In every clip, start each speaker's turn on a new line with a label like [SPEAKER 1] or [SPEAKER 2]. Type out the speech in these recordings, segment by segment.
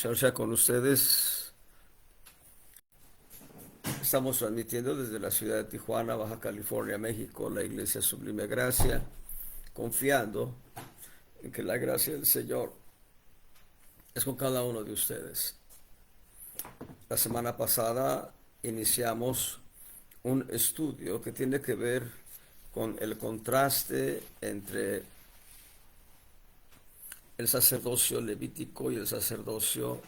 [SPEAKER 1] Señor sea con ustedes. Estamos transmitiendo desde la ciudad de Tijuana, Baja California, México, la Iglesia Sublime Gracia, confiando en que la gracia del Señor es con cada uno de ustedes. La semana pasada iniciamos un estudio que tiene que ver con el contraste entre el sacerdocio levítico y el sacerdocio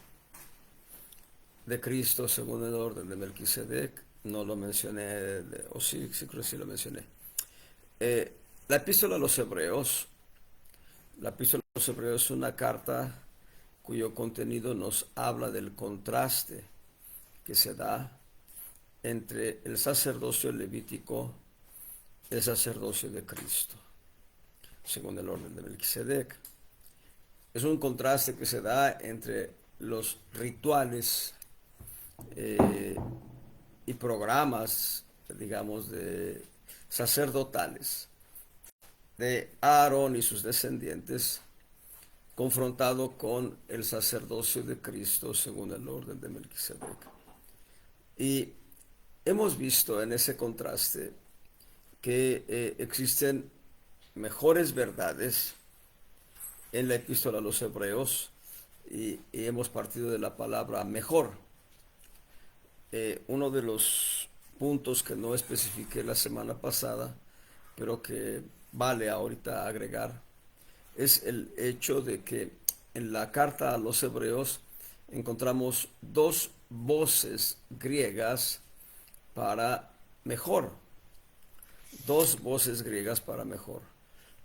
[SPEAKER 1] de Cristo según el orden de Melquisedec. No lo mencioné, o sí, sí creo que sí lo mencioné. La epístola a los Hebreos, la epístola a los Hebreos es una carta cuyo contenido nos habla del contraste que se da entre el sacerdocio levítico y el sacerdocio de Cristo, según el orden de Melquisedec. Es un contraste que se da entre los rituales y programas, digamos, de sacerdotales de Aarón y sus descendientes, confrontado con el sacerdocio de Cristo según el orden de Melquisedec. Y hemos visto en ese contraste que existen mejores verdades en la epístola a los Hebreos y hemos partido de la palabra mejor. Uno de los puntos que no especifiqué la semana pasada, pero que vale ahorita agregar, es el hecho de que en la carta a los Hebreos encontramos dos voces griegas para mejor. Dos voces griegas para mejor.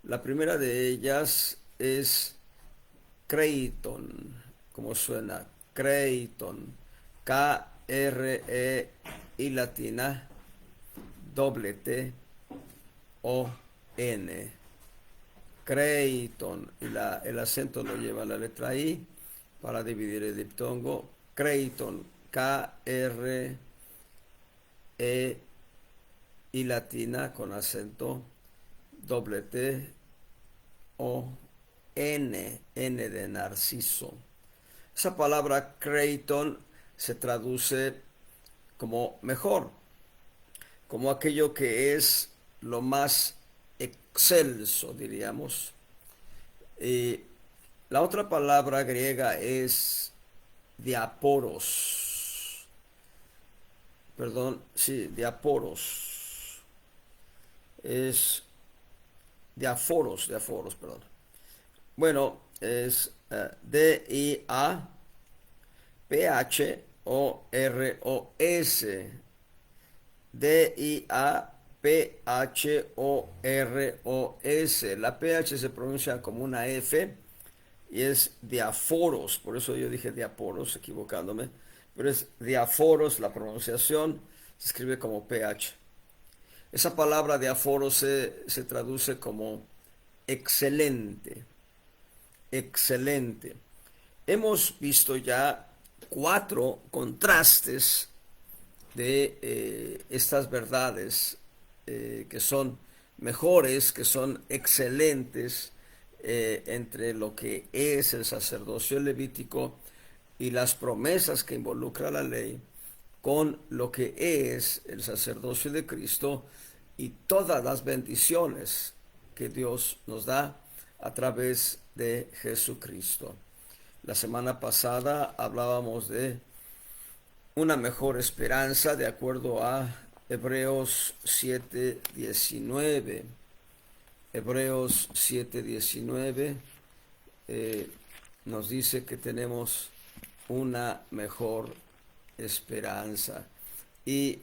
[SPEAKER 1] La primera de ellas es Kreiton, como suena, Kreiton, K-R-E y latina, doble T O N. Creighton, y el acento lo lleva la letra I para dividir el diptongo. Creighton, K-R-E y latina con acento, doble T O N, N de narciso. Esa palabra Creighton se traduce como mejor, como aquello que es lo más excelso, diríamos. Y la otra palabra griega es diaporos. Perdón, sí, diaporos. Es diaforos, perdón. Bueno, es D-I-A-P-H-O-R-O-S. D-I-A-P-H-O-R-O-S. La PH se pronuncia como una F y es diaforos. Por eso yo dije diaporos, equivocándome. Pero es diaforos, la pronunciación se escribe como PH. Esa palabra diaforos se traduce como excelente. Excelente. Hemos visto ya cuatro contrastes de estas verdades que son mejores, que son excelentes entre lo que es el sacerdocio levítico y las promesas que involucra la ley con lo que es el sacerdocio de Cristo y todas las bendiciones que Dios nos da a través de Jesucristo. La semana pasada hablábamos de una mejor esperanza de acuerdo a Hebreos 7:19. Hebreos 7:19 nos dice que tenemos una mejor esperanza. Y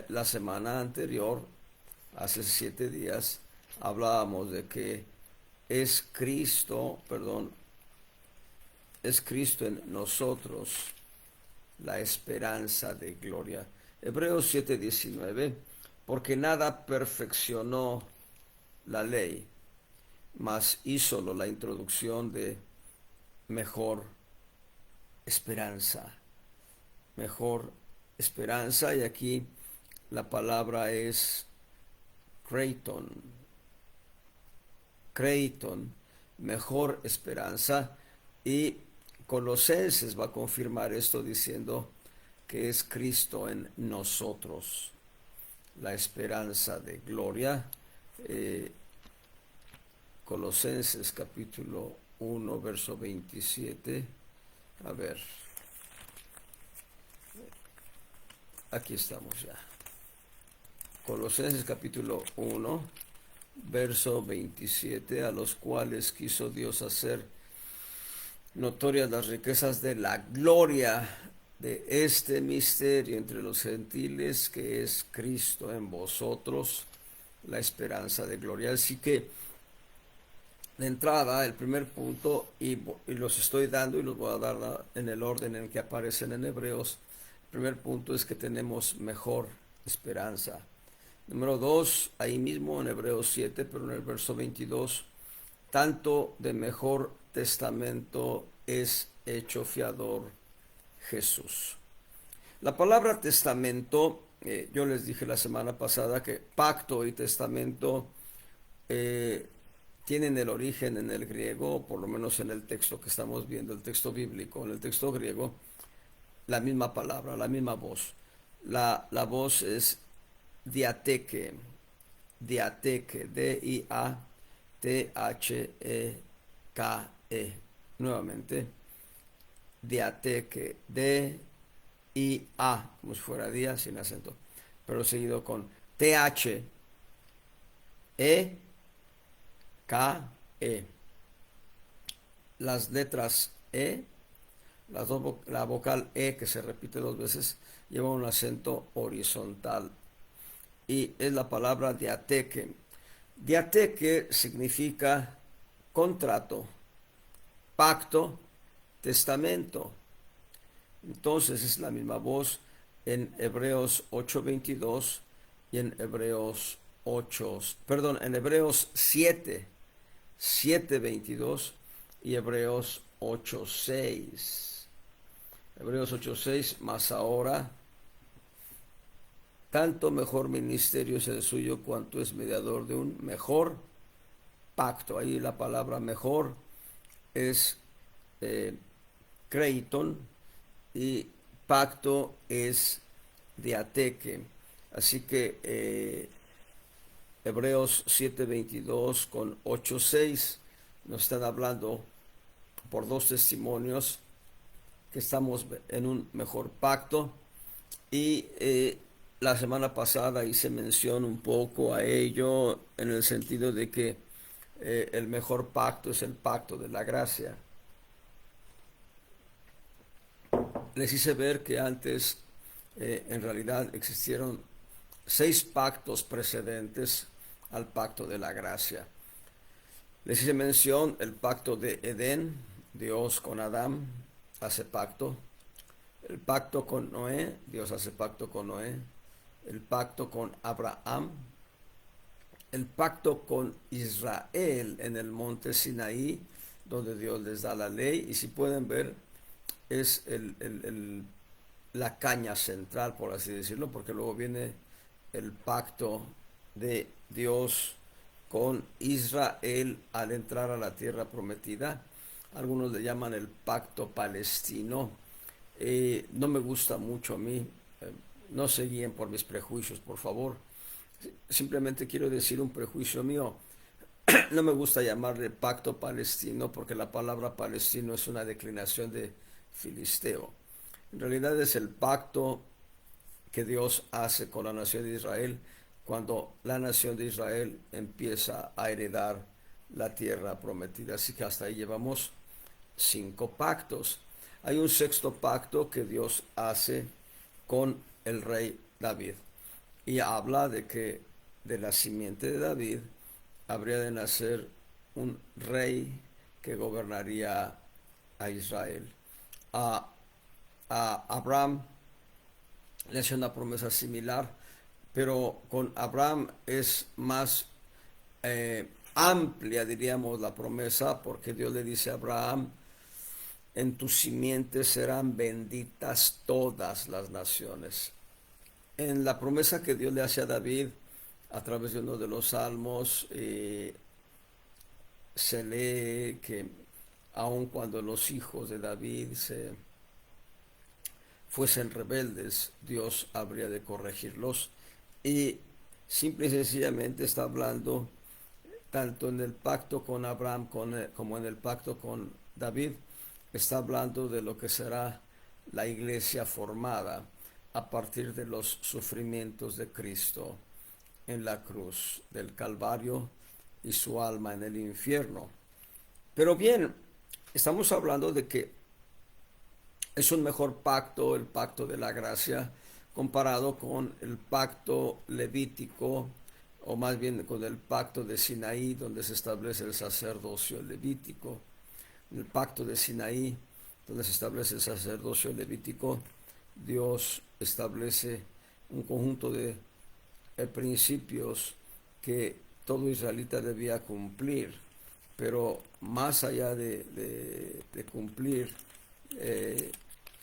[SPEAKER 1] la semana anterior, hace 7 días, hablábamos de que es Cristo, perdón, es Cristo en nosotros la esperanza de gloria. Hebreos 7:19, porque nada perfeccionó la ley, mas hízolo la introducción de mejor esperanza. Mejor esperanza, y aquí la palabra es Creighton. Creighton, mejor esperanza, y Colosenses va a confirmar esto diciendo que es Cristo en nosotros, la esperanza de gloria. Colosenses capítulo 1, verso 27. A ver, aquí estamos ya. Colosenses capítulo 1, verso 27, a los cuales quiso Dios hacer notorias las riquezas de la gloria de este misterio entre los gentiles, que es Cristo en vosotros, la esperanza de gloria. Así que, de entrada, el primer punto, y los estoy dando y los voy a dar en el orden en que aparecen en Hebreos. El primer punto es que tenemos mejor esperanza. Número 2, ahí mismo en Hebreos 7, pero en el verso 22, tanto de mejor testamento es hecho fiador Jesús. La palabra testamento, yo les dije la semana pasada que pacto y testamento tienen el origen en el griego, por lo menos en el texto que estamos viendo, el texto bíblico, en el texto griego, la misma palabra, la misma voz. La voz es diateque, diateque, D-I-A-T-H-E-K-E. Nuevamente, diateque, D-I-A, como si fuera día sin acento, pero seguido con T-H-E-K-E. Las letras E, la vocal E que se repite dos veces, lleva un acento horizontal y es la palabra diateque. Diateque significa contrato, pacto, testamento. Entonces es la misma voz en Hebreos 8:22 y en Hebreos 7:22 y Hebreos 8:6. Hebreos 8:6, más ahora, tanto mejor ministerio es el suyo cuanto es mediador de un mejor pacto. Ahí la palabra mejor es kreiton y pacto es diateque. Así que Hebreos 7:22 con 8:6 nos están hablando por dos testimonios que estamos en un mejor pacto. Y la semana pasada hice mención un poco a ello en el sentido de que el mejor pacto es el pacto de la gracia. Les hice ver que antes en realidad existieron 6 pactos precedentes al pacto de la gracia. Les hice mención el pacto de Edén, Dios con Adán hace pacto. El pacto con Noé, Dios hace pacto con Noé. El pacto con Abraham. El pacto con Israel en el monte Sinaí, donde Dios les da la ley. Y si pueden ver, es la caña central, por así decirlo, porque luego viene el pacto de Dios con Israel al entrar a la tierra prometida. Algunos le llaman el pacto palestino. No me gusta mucho a mí. No se guíen por mis prejuicios, por favor. Simplemente quiero decir un prejuicio mío. No me gusta llamarle pacto palestino porque la palabra palestino es una declinación de filisteo. En realidad es el pacto que Dios hace con la nación de Israel cuando la nación de Israel empieza a heredar la tierra prometida. Así que hasta ahí llevamos 5 pactos. Hay un sexto pacto que Dios hace con el rey David y habla de que de la simiente de David habría de nacer un rey que gobernaría a Israel. A Abraham le hace una promesa similar, pero con Abraham es más amplia, diríamos, la promesa, porque Dios le dice a Abraham: en tu simiente serán benditas todas las naciones. En la promesa que Dios le hace a David a través de uno de los salmos, se lee que aun cuando los hijos de David fuesen rebeldes, Dios habría de corregirlos. Y simple y sencillamente está hablando tanto en el pacto con Abraham como en el pacto con David, está hablando de lo que será la iglesia formada a partir de los sufrimientos de Cristo en la cruz del Calvario y su alma en el infierno. Pero bien, estamos hablando de que es un mejor pacto, el pacto de la gracia, comparado con el pacto levítico, o más bien con el pacto de Sinaí, donde se establece el sacerdocio levítico. En el pacto de Sinaí, donde se establece el sacerdocio levítico, Dios establece un conjunto de principios que todo israelita debía cumplir, pero más allá de cumplir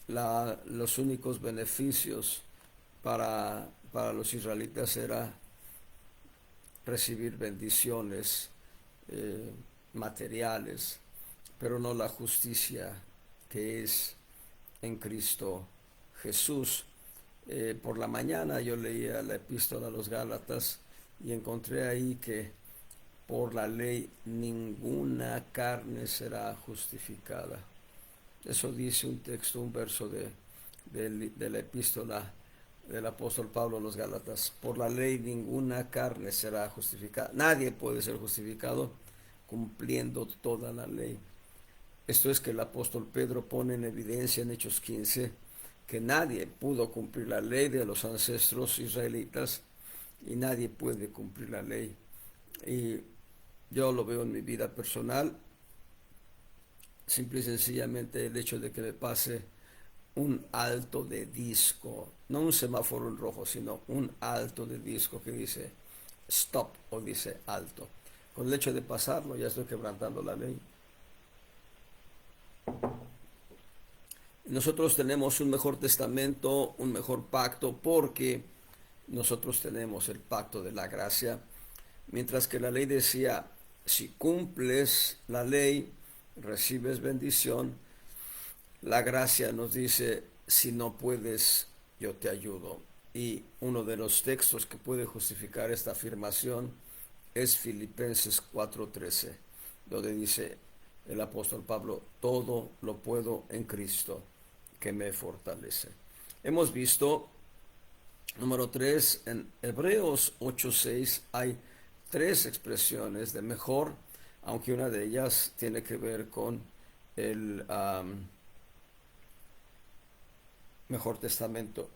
[SPEAKER 1] los únicos beneficios para los israelitas era recibir bendiciones materiales, pero no la justicia que es en Cristo Jesús. Por la mañana yo leía la epístola a los Gálatas y encontré ahí que por la ley ninguna carne será justificada. Eso dice un texto, un verso de la epístola del apóstol Pablo a los Gálatas. Por la ley ninguna carne será justificada. Nadie puede ser justificado cumpliendo toda la ley. Esto es que el apóstol Pedro pone en evidencia en Hechos 15 que nadie pudo cumplir la ley de los ancestros israelitas y nadie puede cumplir la ley. Y yo lo veo en mi vida personal. Simple y sencillamente el hecho de que me pase un alto de disco, no un semáforo en rojo, sino un alto de disco que dice stop o dice alto. Con el hecho de pasarlo ya estoy quebrantando la ley. Nosotros tenemos un mejor testamento, un mejor pacto, porque nosotros tenemos el pacto de la gracia, mientras que la ley decía, si cumples la ley, recibes bendición. La gracia nos dice, si no puedes, yo te ayudo. Y uno de los textos que puede justificar esta afirmación es Filipenses 4:13, donde dice el apóstol Pablo, todo lo puedo en Cristo que me fortalece. Hemos visto, número 3, en Hebreos 8:6 hay 3 expresiones de mejor, aunque una de ellas tiene que ver con el mejor testamento,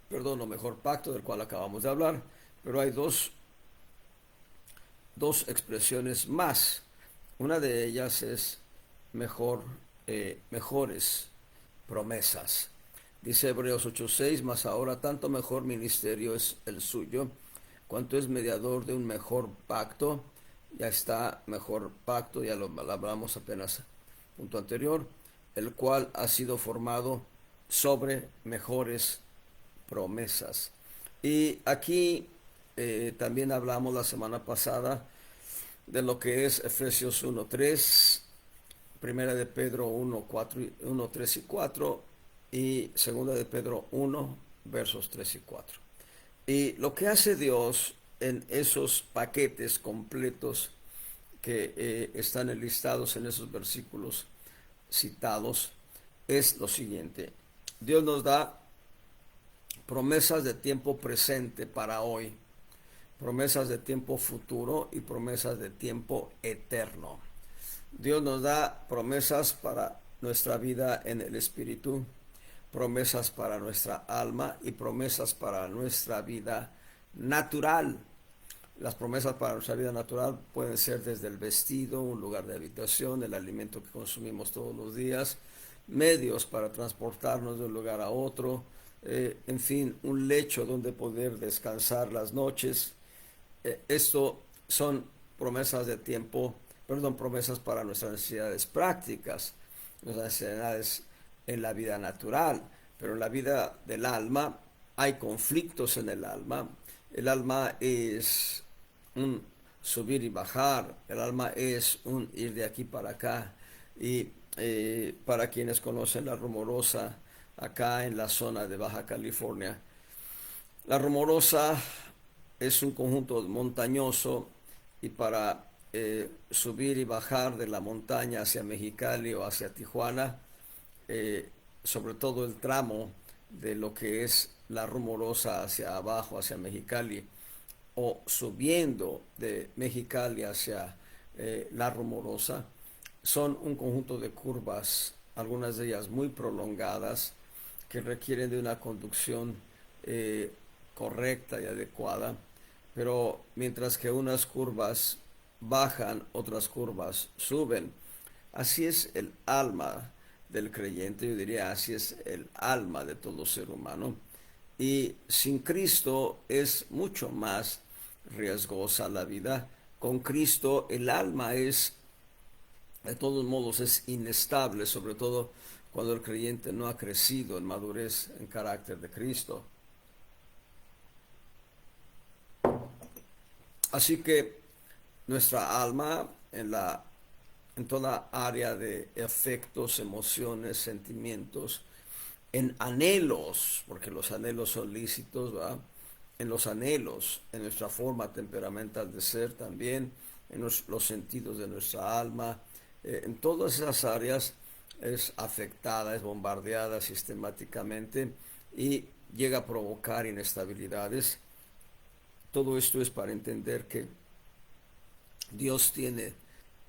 [SPEAKER 1] perdón, o mejor pacto del cual acabamos de hablar, pero hay dos expresiones más. Una de ellas es mejores promesas. Dice Hebreos 8:6, mas ahora tanto mejor ministerio es el suyo, cuanto es mediador de un mejor pacto. Ya está, mejor pacto, ya lo hablamos apenas punto anterior, el cual ha sido formado sobre mejores promesas. Y aquí también hablamos la semana pasada de lo que es Efesios 1:3, Primera de Pedro 1:3 y 4 y Segunda de Pedro 1, versos 3 y 4. Y lo que hace Dios en esos paquetes completos que están enlistados en esos versículos citados es lo siguiente. Dios nos da promesas de tiempo presente para hoy, promesas de tiempo futuro y promesas de tiempo eterno. Dios nos da promesas para nuestra vida en el Espíritu, promesas para nuestra alma y promesas para nuestra vida natural. Las promesas para nuestra vida natural pueden ser desde el vestido, un lugar de habitación, el alimento que consumimos todos los días, medios para transportarnos de un lugar a otro, en fin, un lecho donde poder descansar las noches. Esto son promesas de tiempo, promesas para nuestras necesidades prácticas, nuestras necesidades en la vida natural, pero en la vida del alma hay conflictos en el alma. El alma es un subir y bajar, el alma es un ir de aquí para acá. Y para quienes conocen la Rumorosa, acá en la zona de Baja California, la Rumorosa es un conjunto montañoso y para subir y bajar de la montaña hacia Mexicali o hacia Tijuana, eh, sobre todo el tramo de lo que es la Rumorosa hacia abajo, hacia Mexicali, o subiendo de Mexicali hacia la Rumorosa, son un conjunto de curvas, algunas de ellas muy prolongadas, que requieren de una conducción eh, correcta y adecuada, pero mientras que unas curvas bajan, otras curvas suben. Así es el alma del creyente, yo diría, así es el alma de todo ser humano. Y sin Cristo es mucho más riesgosa la vida. Con Cristo el alma es, de todos modos, es inestable, sobre todo cuando el creyente no ha crecido en madurez en carácter de Cristo. Así que nuestra alma en toda área de efectos, emociones, sentimientos, en anhelos, porque los anhelos son lícitos, ¿verdad? En los anhelos, en nuestra forma temperamental de ser también, en los sentidos de nuestra alma, en todas esas áreas es afectada, es bombardeada sistemáticamente y llega a provocar inestabilidades. Todo esto es para entender que Dios tiene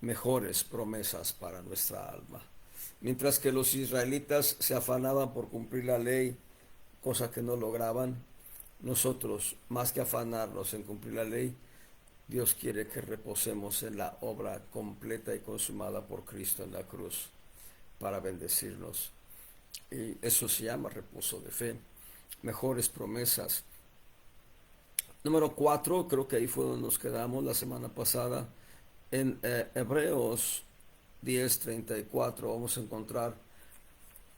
[SPEAKER 1] mejores promesas para nuestra alma. Mientras que los israelitas se afanaban por cumplir la ley, cosa que no lograban, nosotros, más que afanarnos en cumplir la ley, Dios quiere que reposemos en la obra completa y consumada por Cristo en la cruz para bendecirnos. Y eso se llama reposo de fe, mejores promesas. Número 4, creo que ahí fue donde nos quedamos la semana pasada. En Hebreos 10:34 vamos a encontrar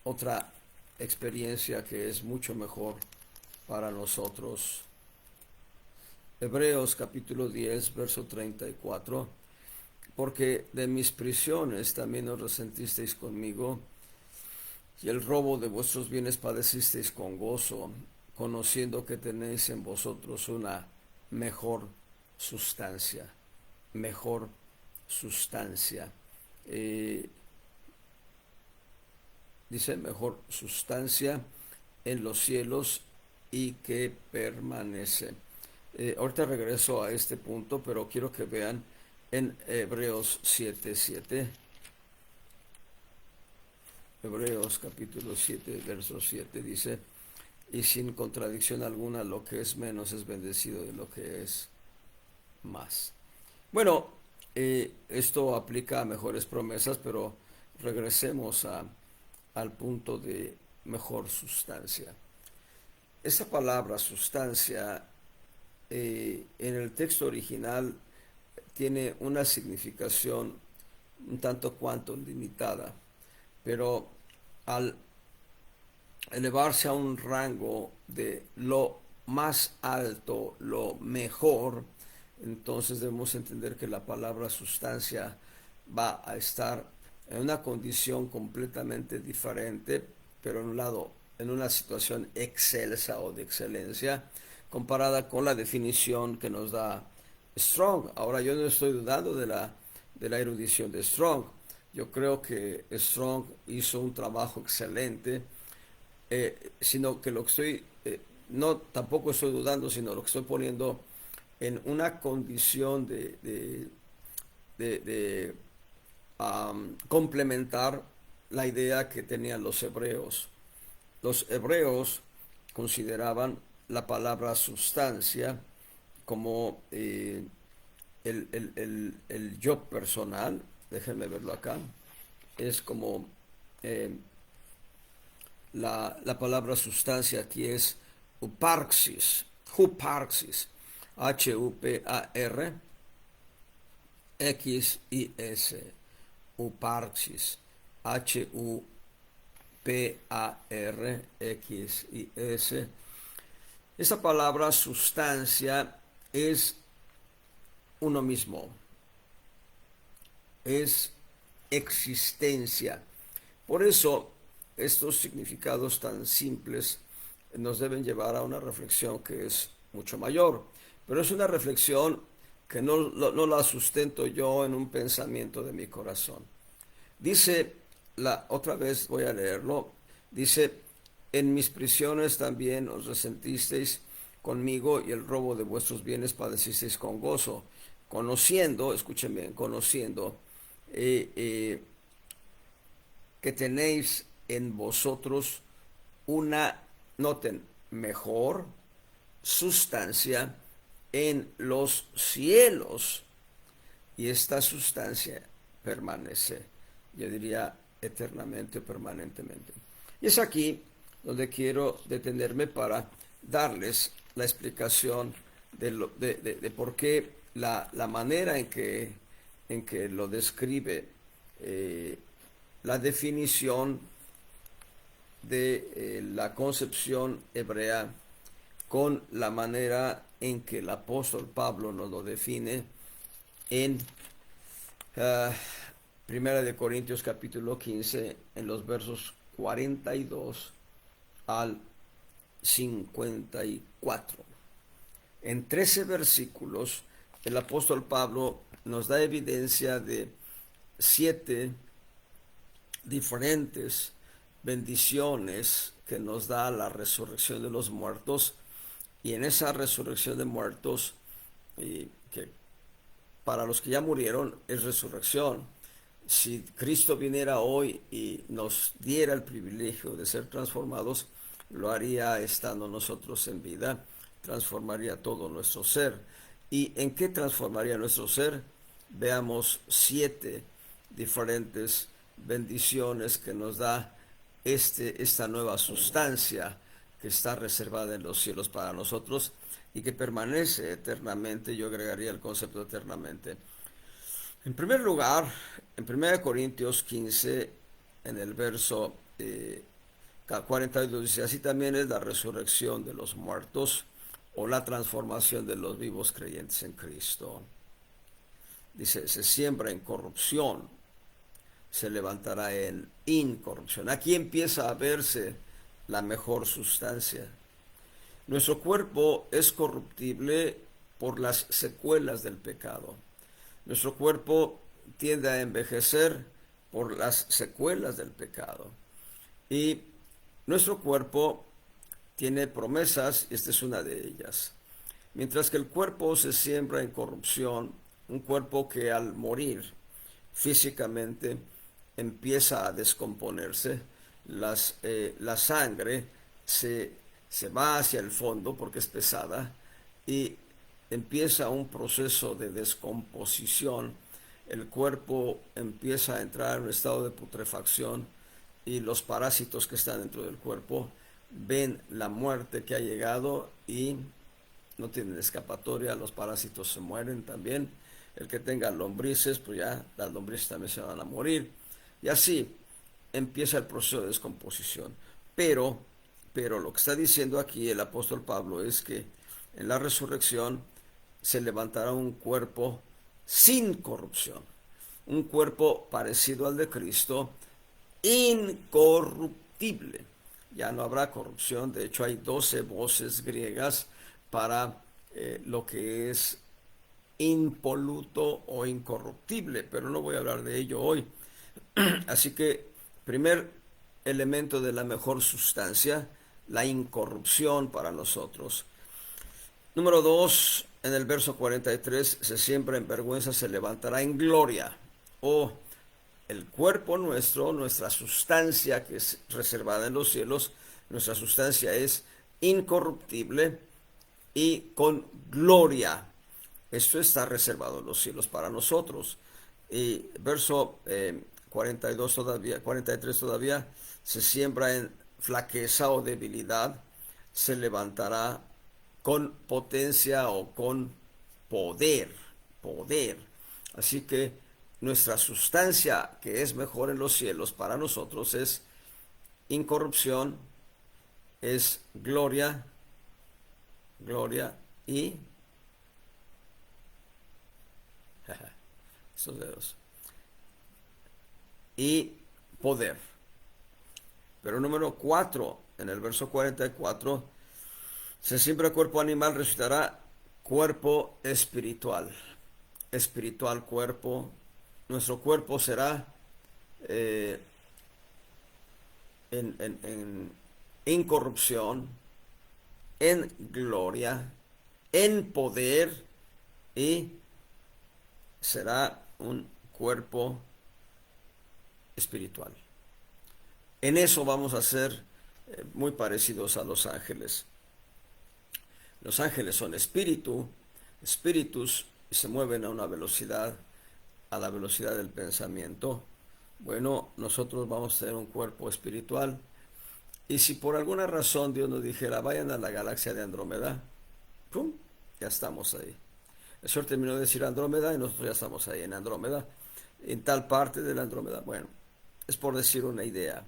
[SPEAKER 1] otra experiencia que es mucho mejor para nosotros. Hebreos capítulo 10, verso 34. Porque de mis prisiones también os resentisteis conmigo, y el robo de vuestros bienes padecisteis con gozo, conociendo que tenéis en vosotros una mejor sustancia, mejor sustancia. Dice mejor sustancia en los cielos y que permanece. Ahorita regreso a este punto, pero quiero que vean en Hebreos 7:7. Hebreos capítulo 7, verso 7 dice, y sin contradicción alguna lo que es menos es bendecido de lo que es más. Bueno, esto aplica a mejores promesas, pero regresemos al punto de mejor sustancia. Esa palabra sustancia en el texto original tiene una significación un tanto cuanto limitada, pero al elevarse a un rango de lo más alto, lo mejor, entonces debemos entender que la palabra sustancia va a estar en una condición completamente diferente, pero en un lado, en una situación excelsa o de excelencia, comparada con la definición que nos da Strong. Ahora yo no estoy dudando de la erudición de Strong. Yo creo que Strong hizo un trabajo excelente, sino que lo que estoy, no tampoco estoy dudando, sino lo que estoy poniendo en una condición de complementar la idea que tenían los hebreos. Los hebreos consideraban la palabra sustancia como el yo personal, déjenme verlo acá, es como la palabra sustancia aquí es huparxis, huparxis, H-U-P-A-R-X-I-S, huparxis, H-U-P-A-R-X-I-S. Esa palabra sustancia es uno mismo, es existencia. Por eso, estos significados tan simples nos deben llevar a una reflexión que es mucho mayor, pero es una reflexión que no la sustento yo en un pensamiento de mi corazón. Dice, otra vez voy a leerlo, dice, en mis prisiones también os resentisteis conmigo y el robo de vuestros bienes padecisteis con gozo, conociendo, escúchenme, conociendo que tenéis en vosotros una, noten, mejor sustancia en los cielos, y esta sustancia permanece, yo diría eternamente o permanentemente. Y es aquí donde quiero detenerme para darles la explicación de por qué la manera en que lo describe eh, la definición de la concepción hebrea con la manera en que el apóstol Pablo nos lo define en uh, Primera de Corintios capítulo 15, en los versos 42 al 54. En 13 versículos, el apóstol Pablo nos da evidencia de 7 diferentes bendiciones que nos da la resurrección de los muertos, y en esa resurrección de muertos, que para los que ya murieron es resurrección. Si Cristo viniera hoy y nos diera el privilegio de ser transformados, lo haría estando nosotros en vida, transformaría todo nuestro ser. ¿Y en qué transformaría nuestro ser? Veamos 7 diferentes bendiciones que nos da esta nueva sustancia que está reservada en los cielos para nosotros y que permanece eternamente. Yo agregaría el concepto eternamente. En primer lugar, en 1 Corintios 15, en el verso 42, dice, así también es la resurrección de los muertos o la transformación de los vivos creyentes en Cristo. Dice, se siembra en corrupción, se levantará en incorrupción. Aquí empieza a verse la mejor sustancia. Nuestro cuerpo es corruptible por las secuelas del pecado. Nuestro cuerpo tiende a envejecer por las secuelas del pecado. Y nuestro cuerpo tiene promesas, y esta es una de ellas. Mientras que el cuerpo se siembra en corrupción, un cuerpo que al morir físicamente empieza a descomponerse, la sangre se va hacia el fondo porque es pesada y empieza un proceso de descomposición, el cuerpo empieza a entrar en un estado de putrefacción y los parásitos que están dentro del cuerpo ven la muerte que ha llegado y no tienen escapatoria, los parásitos se mueren también. El que tenga lombrices, pues ya las lombrices también se van a morir. Y así empieza el proceso de descomposición. Pero lo que está diciendo aquí el apóstol Pablo es que en la resurrección se levantará un cuerpo sin corrupción, un cuerpo parecido al de Cristo, incorruptible. Ya no habrá corrupción. De hecho, hay 12 voces griegas para lo que es impoluto o incorruptible, pero no voy a hablar de ello hoy. Así que, primer elemento de la mejor sustancia, la incorrupción para nosotros. Número 2, en el verso 43, se siembra en vergüenza, se levantará en gloria. O el cuerpo nuestro, nuestra sustancia que es reservada en los cielos, nuestra sustancia es incorruptible y con gloria. Esto está reservado en los cielos para nosotros. Y verso 42 todavía, 43 todavía, se siembra en flaqueza o debilidad, se levantará con potencia o con poder. Así que nuestra sustancia que es mejor en los cielos para nosotros es incorrupción, es gloria y esos dedos. y poder. Pero número 4, en el verso 44, se siembra cuerpo animal, resucitará cuerpo espiritual. Espiritual cuerpo. Nuestro cuerpo será eh, en incorrupción, en gloria, en poder, y será un cuerpo espiritual. En eso vamos a ser muy parecidos a los ángeles. Los ángeles son espíritus, y se mueven a una velocidad, a la velocidad del pensamiento. Bueno, nosotros vamos a tener un cuerpo espiritual. Y si por alguna razón Dios nos dijera, vayan a la galaxia de Andrómeda, ¡pum!, ya estamos ahí. El Señor terminó de decir Andrómeda y nosotros ya estamos ahí en Andrómeda, en tal parte de la Andrómeda. Bueno, es por decir una idea.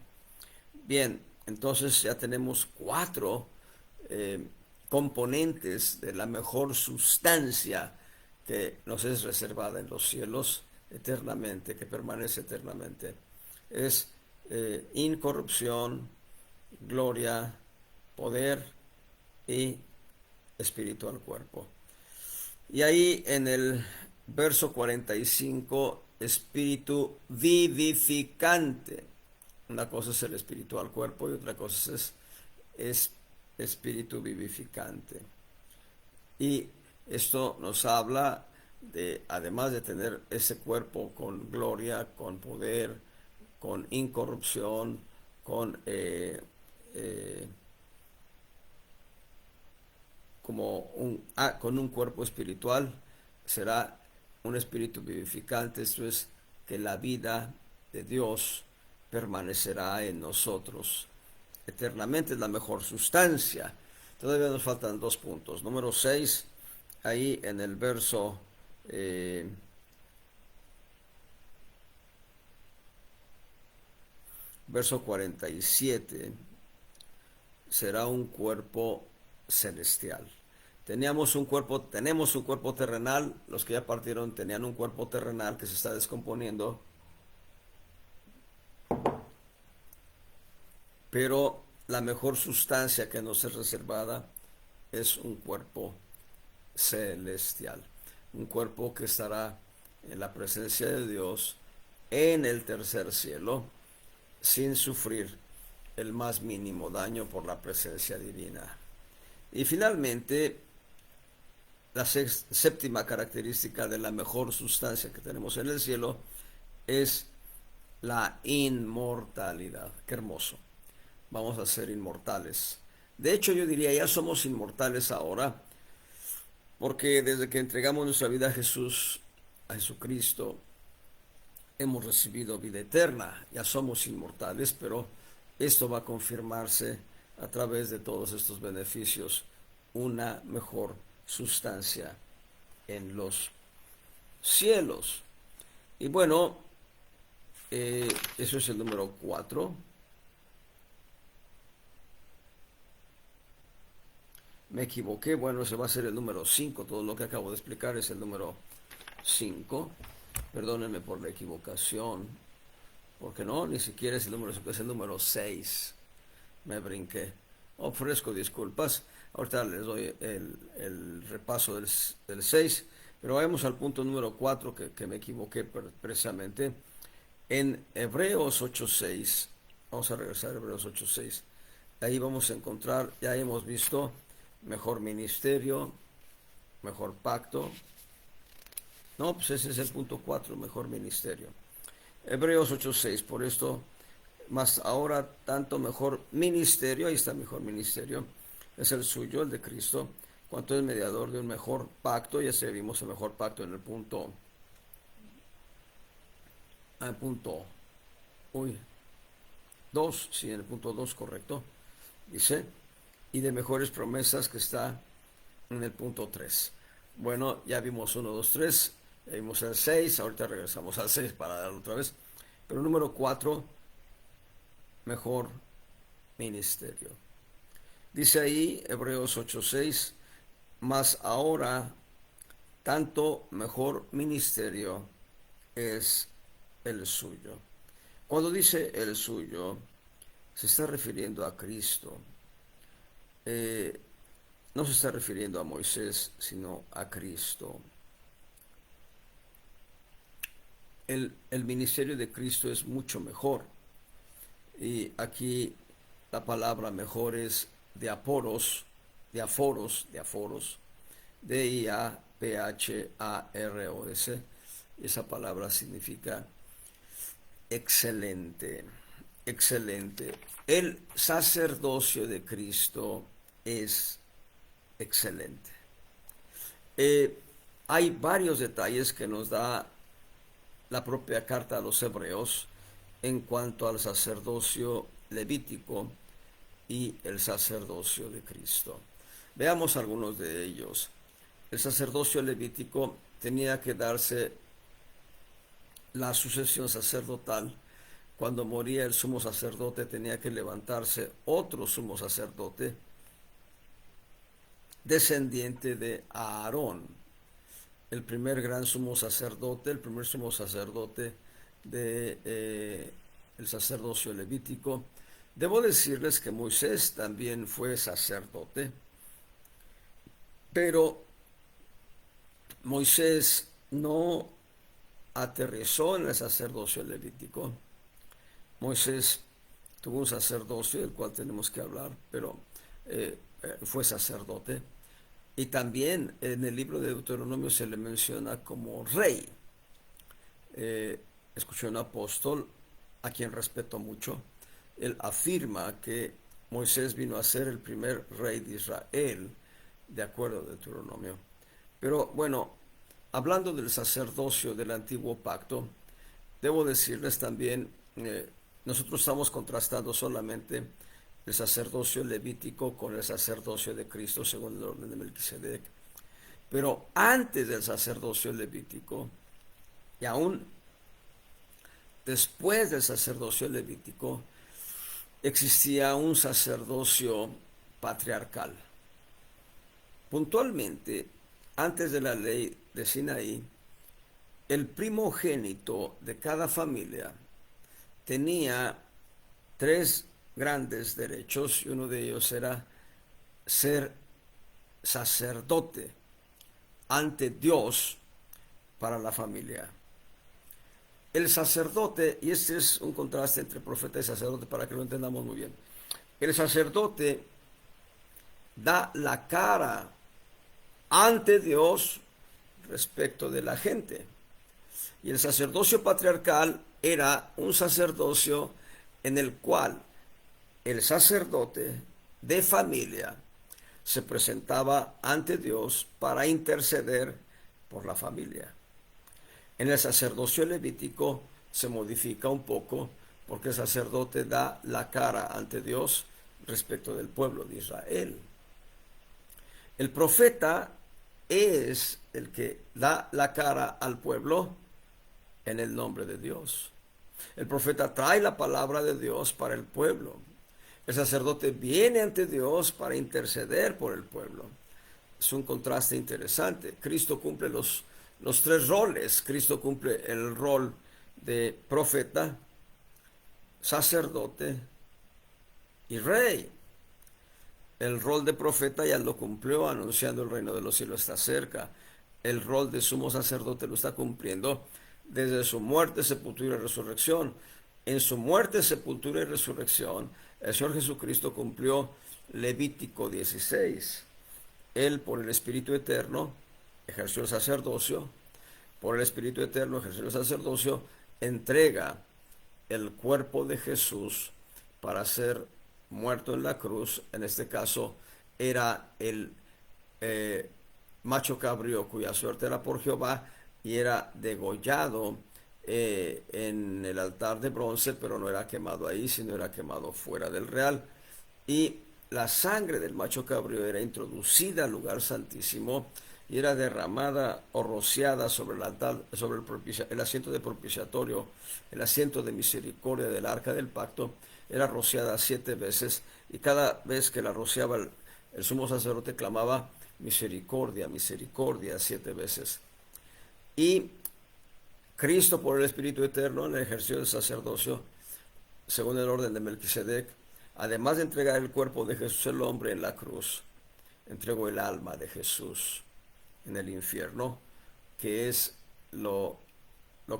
[SPEAKER 1] Bien, entonces ya tenemos 4 componentes de la mejor sustancia que nos es reservada en los cielos eternamente, que permanece eternamente. Es incorrupción, gloria, poder y espiritual cuerpo. Y ahí en el verso 45, espíritu vivificante. Una cosa es el espiritual cuerpo y otra cosa es espíritu vivificante. Y esto nos habla de, además de tener ese cuerpo con gloria, con poder, con incorrupción, con con un cuerpo espiritual, será un espíritu vivificante. Esto es que la vida de Dios permanecerá en nosotros eternamente. Es la mejor sustancia. Todavía nos faltan 2 puntos. Número 6, ahí en el verso verso 47, será un cuerpo celestial. Tenemos un cuerpo terrenal. Los que ya partieron tenían un cuerpo terrenal que se está descomponiendo, pero la mejor sustancia que nos es reservada es un cuerpo celestial, un cuerpo que estará en la presencia de Dios en el tercer cielo, sin sufrir el más mínimo daño por la presencia divina. Y finalmente, la séptima característica de la mejor sustancia que tenemos en el cielo es la inmortalidad. Qué hermoso. Vamos a ser inmortales. De hecho, yo diría, ya somos inmortales ahora, porque desde que entregamos nuestra vida a Jesucristo, hemos recibido vida eterna. Ya somos inmortales, pero esto va a confirmarse a través de todos estos beneficios, una mejor sustancia en los cielos. Y bueno, eso es el número 4. Me equivoqué, bueno, ese va a ser el número 5. Todo lo que acabo de explicar es el número 5. Perdónenme por la equivocación, porque no, ni siquiera es el número 5, es el número 6. Me brinqué. Ofrezco disculpas. Ahorita les doy el repaso del 6, pero vayamos al punto número 4 que me equivoqué precisamente. En Hebreos 8.6, vamos a regresar a Hebreos 8.6. Ahí vamos a encontrar, ya hemos visto, mejor ministerio, mejor pacto. No, pues ese es el punto 4, mejor ministerio. Hebreos 8.6, por esto, más ahora tanto mejor ministerio, ahí está mejor ministerio, es el suyo, el de Cristo, cuanto es mediador de un mejor pacto. Ya se vimos el mejor pacto en el punto, punto 2, sí, en el punto 2, correcto, dice, y de mejores promesas, que está en el punto 3. Bueno, ya vimos 1, 2, 3, ya vimos el 6, ahorita regresamos al 6 para darlo otra vez, pero número 4, mejor ministerio. Dice ahí, Hebreos 8:6, mas ahora tanto mejor ministerio es el suyo. Cuando dice el suyo, se está refiriendo a Cristo. Eh, no se está refiriendo a Moisés, sino a Cristo. El ministerio de Cristo es mucho mejor. Y aquí la palabra mejor es diaporos, D-I-A-P-H-A-R-O-S. Esa palabra significa excelente, excelente. El sacerdocio de Cristo es excelente. Hay varios detalles que nos da la propia carta a los hebreos en cuanto al sacerdocio levítico y el sacerdocio de Cristo. Veamos algunos de ellos. El sacerdocio levítico tenía que darse la sucesión sacerdotal. Cuando moría el sumo sacerdote tenía que levantarse otro sumo sacerdote descendiente de Aarón, el primer gran sumo sacerdote, el primer sumo sacerdote de el sacerdocio levítico. Debo decirles que Moisés también fue sacerdote, pero Moisés no aterrizó en el sacerdocio levítico. Moisés tuvo un sacerdocio del cual tenemos que hablar, pero fue sacerdote. Y también en el libro de Deuteronomio se le menciona como rey. Escuché a un apóstol a quien respeto mucho. Él afirma que Moisés vino a ser el primer rey de Israel, de acuerdo a Deuteronomio. Pero bueno, hablando del sacerdocio del antiguo pacto, debo decirles también, nosotros estamos contrastando solamente el sacerdocio levítico con el sacerdocio de Cristo según el orden de Melquisedec. Pero antes del sacerdocio levítico, y aún después del sacerdocio levítico, existía un sacerdocio patriarcal. Puntualmente, antes de la ley de Sinaí, el primogénito de cada familia tenía tres grandes derechos y uno de ellos era ser sacerdote ante Dios para la familia. El sacerdote, y este es un contraste entre profeta y sacerdote para que lo entendamos muy bien, el sacerdote da la cara ante Dios respecto de la gente. Y el sacerdocio patriarcal era un sacerdocio en el cual el sacerdote de familia se presentaba ante Dios para interceder por la familia. En el sacerdocio levítico se modifica un poco porque el sacerdote da la cara ante Dios respecto del pueblo de Israel. El profeta es el que da la cara al pueblo en el nombre de Dios. El profeta trae la palabra de Dios para el pueblo. El sacerdote viene ante Dios para interceder por el pueblo. Es un contraste interesante. Cristo cumple los tres roles. Cristo cumple el rol de profeta, sacerdote y rey. El rol de profeta ya lo cumplió anunciando el reino de los cielos está cerca. El rol de sumo sacerdote lo está cumpliendo desde su muerte, sepultura y resurrección. En su muerte, sepultura y resurrección, el Señor Jesucristo cumplió Levítico 16. Él, por el Espíritu Eterno, ejerció el sacerdocio. Por el Espíritu Eterno, ejerció el sacerdocio, entrega el cuerpo de Jesús para ser muerto en la cruz. En este caso, era el macho cabrío cuya suerte era por Jehová y era degollado en el altar de bronce, pero no era quemado ahí, sino era quemado fuera del real. Y la sangre del macho cabrío era introducida al lugar santísimo y era derramada o rociada sobre el altar, sobre el asiento de propiciatorio, el asiento de misericordia del arca del pacto. Era rociada 7 veces y cada vez que la rociaba el sumo sacerdote clamaba misericordia, misericordia 7 veces. Y Cristo, por el Espíritu Eterno, en el ejercicio del sacerdocio, según el orden de Melquisedec, además de entregar el cuerpo de Jesús el hombre en la cruz, entregó el alma de Jesús en el infierno, que es lo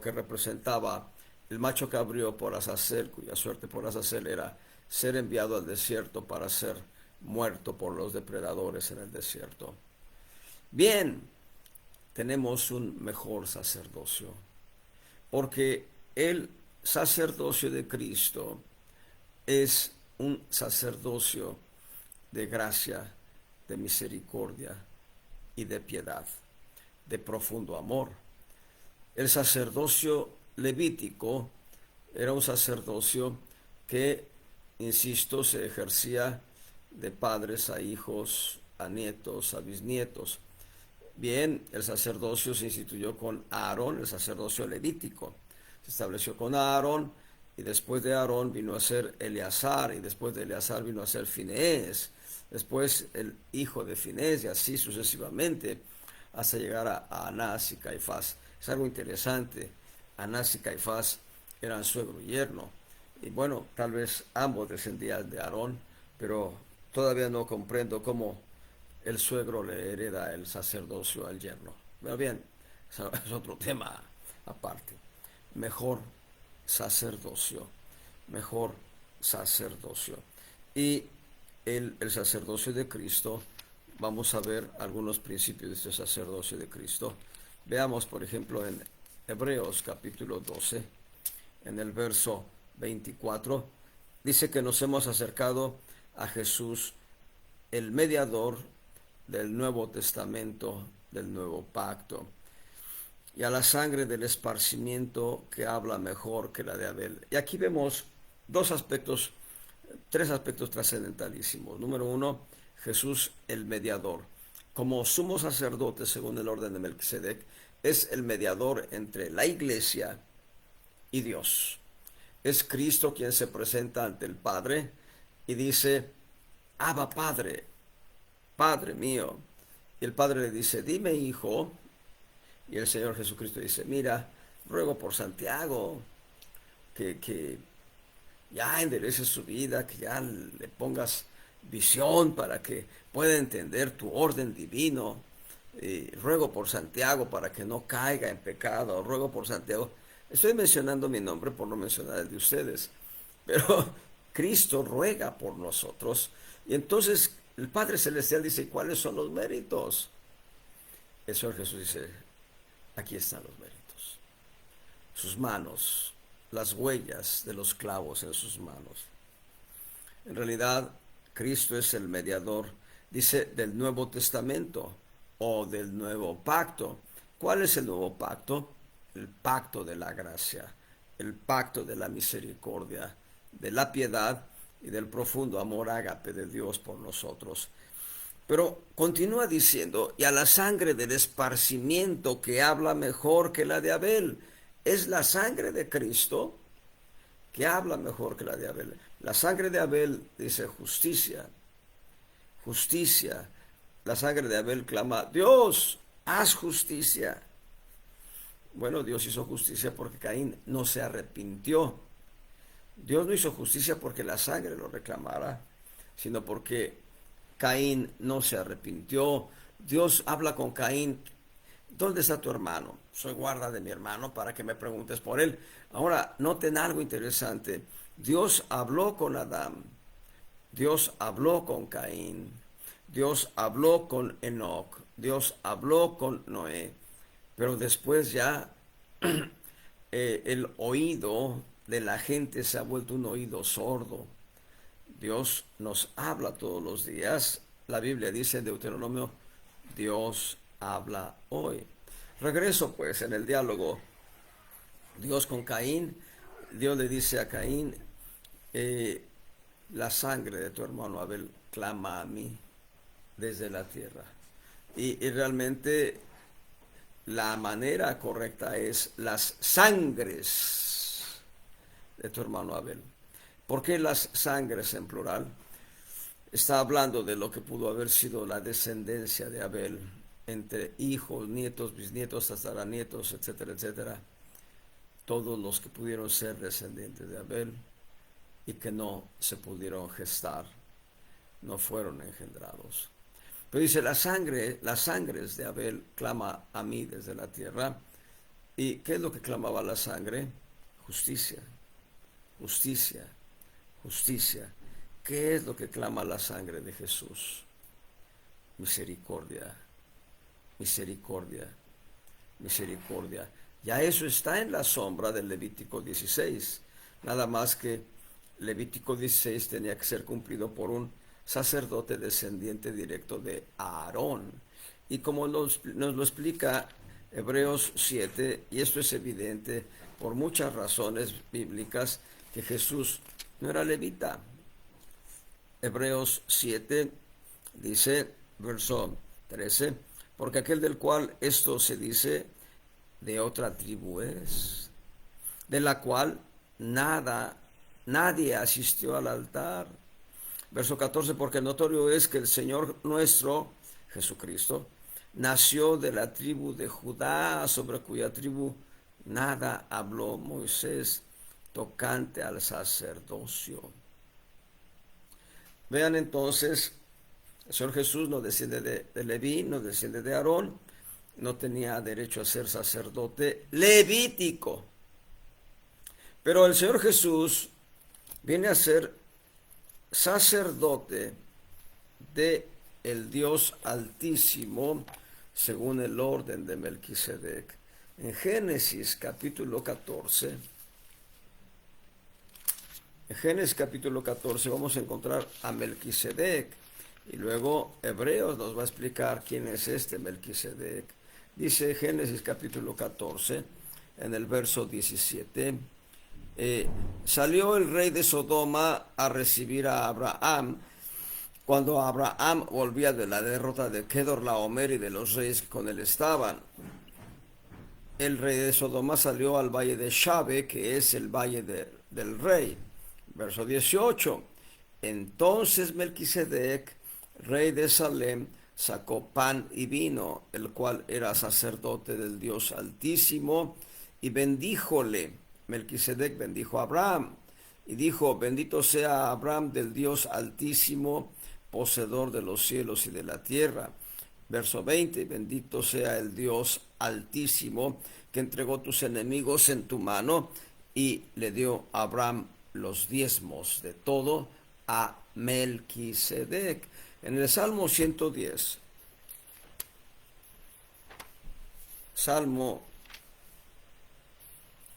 [SPEAKER 1] que representaba el macho cabrío por Azazel, cuya suerte por Azazel era ser enviado al desierto para ser muerto por los depredadores en el desierto. Bien, tenemos un mejor sacerdocio, porque el sacerdocio de Cristo es un sacerdocio de gracia, de misericordia y de piedad, de profundo amor. El sacerdocio levítico era un sacerdocio que, insisto, se ejercía de padres a hijos, a nietos, a bisnietos. Bien, el sacerdocio se instituyó con Aarón, el sacerdocio levítico. Se estableció con Aarón y después de Aarón vino a ser Eleazar y después de Eleazar vino a ser Finehés. Después el hijo de Finehés y así sucesivamente hasta llegar a Anás y Caifás. Es algo interesante. Anás y Caifás eran suegro y yerno. Y bueno, tal vez ambos descendían de Aarón, pero todavía no comprendo cómo el suegro le hereda el sacerdocio al yerno. Pero bien, es otro tema aparte. Mejor sacerdocio, mejor sacerdocio. Y el sacerdocio de Cristo, vamos a ver algunos principios de este sacerdocio de Cristo. Veamos, por ejemplo, en Hebreos capítulo 12, en el verso 24, dice que nos hemos acercado a Jesús, el mediador del Nuevo Testamento, del Nuevo Pacto, y a la sangre del esparcimiento que habla mejor que la de Abel. Y aquí vemos tres aspectos trascendentalísimos. Número uno, Jesús el mediador. Como sumo sacerdote, según el orden de Melquisedec, es el mediador entre la iglesia y Dios. Es Cristo quien se presenta ante el Padre y dice: Abba Padre, Padre mío. Y el Padre le dice: dime, hijo. Y el Señor Jesucristo dice: mira, ruego por Santiago que ya endereces su vida, que ya le pongas visión para que pueda entender tu orden divino. Ruego por Santiago para que no caiga en pecado. Ruego por Santiago. Estoy mencionando mi nombre por no mencionar el de ustedes, pero Cristo ruega por nosotros. Y entonces el Padre Celestial dice: ¿cuáles son los méritos? El Señor Jesús dice: aquí están los méritos. Sus manos, las huellas de los clavos en sus manos. En realidad, Cristo es el mediador, dice, del Nuevo Testamento o del Nuevo Pacto. ¿Cuál es el Nuevo Pacto? El pacto de la gracia, el pacto de la misericordia, de la piedad y del profundo amor ágape de Dios por nosotros. Pero continúa diciendo: y a la sangre del esparcimiento que habla mejor que la de Abel. Es la sangre de Cristo que habla mejor que la de Abel. La sangre de Abel dice justicia, justicia. La sangre de Abel clama: Dios, haz justicia. Bueno, Dios hizo justicia porque Caín no se arrepintió. Dios no hizo justicia porque la sangre lo reclamara, sino porque Caín no se arrepintió. Dios habla con Caín: ¿dónde está tu hermano? Soy guarda de mi hermano para que me preguntes por él. Ahora, noten algo interesante. Dios habló con Adán, Dios habló con Caín, Dios habló con Enoc, Dios habló con Noé, pero después ya el oído de la gente se ha vuelto un oído sordo. Dios nos habla todos los días. La Biblia dice en Deuteronomio: Dios habla hoy. Regreso pues en el diálogo. Dios con Caín. Dios le dice a Caín: la sangre de tu hermano Abel clama a mí desde la tierra. Y realmente la manera correcta es las sangres de tu hermano Abel. ¿Por qué las sangres en plural? Está hablando de lo que pudo haber sido la descendencia de Abel, entre hijos, nietos, bisnietos, tataranietos, etcétera, etcétera. Todos los que pudieron ser descendientes de Abel y que no se pudieron gestar, no fueron engendrados. Pero dice, las sangres de Abel clama a mí desde la tierra. ¿Y qué es lo que clamaba la sangre? Justicia, justicia, justicia. ¿Qué es lo que clama la sangre de Jesús? Misericordia, misericordia, misericordia. Ya eso está en la sombra del Levítico 16. Nada más que Levítico 16 tenía que ser cumplido por un sacerdote descendiente directo de Aarón. Y como nos lo explica Hebreos 7, y esto es evidente por muchas razones bíblicas, que Jesús no era levita. Hebreos 7 dice, verso 13, porque aquel del cual esto se dice, de otra tribu es, de la cual nadie asistió al altar. Verso 14, porque notorio es que el Señor nuestro, Jesucristo, nació de la tribu de Judá, sobre cuya tribu nada habló Moisés tocante al sacerdocio. Vean entonces, el Señor Jesús no desciende de Leví, no desciende de Aarón, no tenía derecho a ser sacerdote levítico. Pero el Señor Jesús viene a ser sacerdote de el Dios Altísimo, según el orden de Melquisedec. En Génesis capítulo 14, vamos a encontrar a Melquisedec, y luego Hebreos nos va a explicar quién es este Melquisedec. Dice Génesis capítulo 14, en el verso 17, salió el rey de Sodoma a recibir a Abraham, cuando Abraham volvía de la derrota de Kedorlaomer y de los reyes que con él estaban. El rey de Sodoma salió al valle de Shabe, que es el valle del rey. Verso 18. Entonces Melquisedec, rey de Salem, sacó pan y vino, el cual era sacerdote del Dios Altísimo, y bendíjole. Melquisedec bendijo a Abraham, y dijo, bendito sea Abraham del Dios Altísimo, poseedor de los cielos y de la tierra. Verso 20, bendito sea el Dios Altísimo, que entregó tus enemigos en tu mano, y le dio a Abraham los diezmos de todo a Melquisedec. En el Salmo 110, Salmo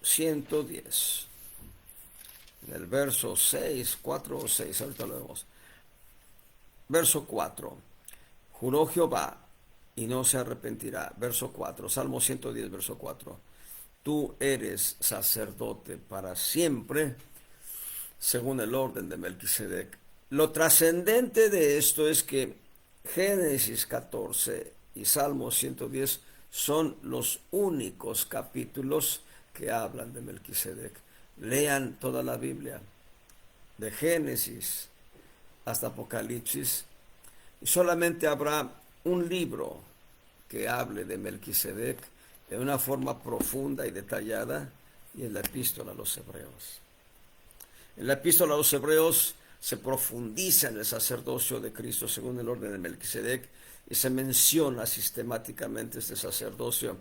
[SPEAKER 1] 110, en el verso 6, 4 o 6, ahorita lo vemos. Verso 4, juró Jehová y no se arrepentirá. Verso 4, Salmo 110, verso 4. Tú eres sacerdote para siempre, según el orden de Melquisedec. Lo trascendente de esto es que Génesis 14 y Salmo 110 son los únicos capítulos que hablan de Melquisedec. Lean toda la Biblia, de Génesis hasta Apocalipsis, y solamente habrá un libro que hable de Melquisedec de una forma profunda y detallada, y en la Epístola a los Hebreos. En la Epístola a los Hebreos se profundiza en el sacerdocio de Cristo según el orden de Melquisedec, y se menciona sistemáticamente este sacerdocio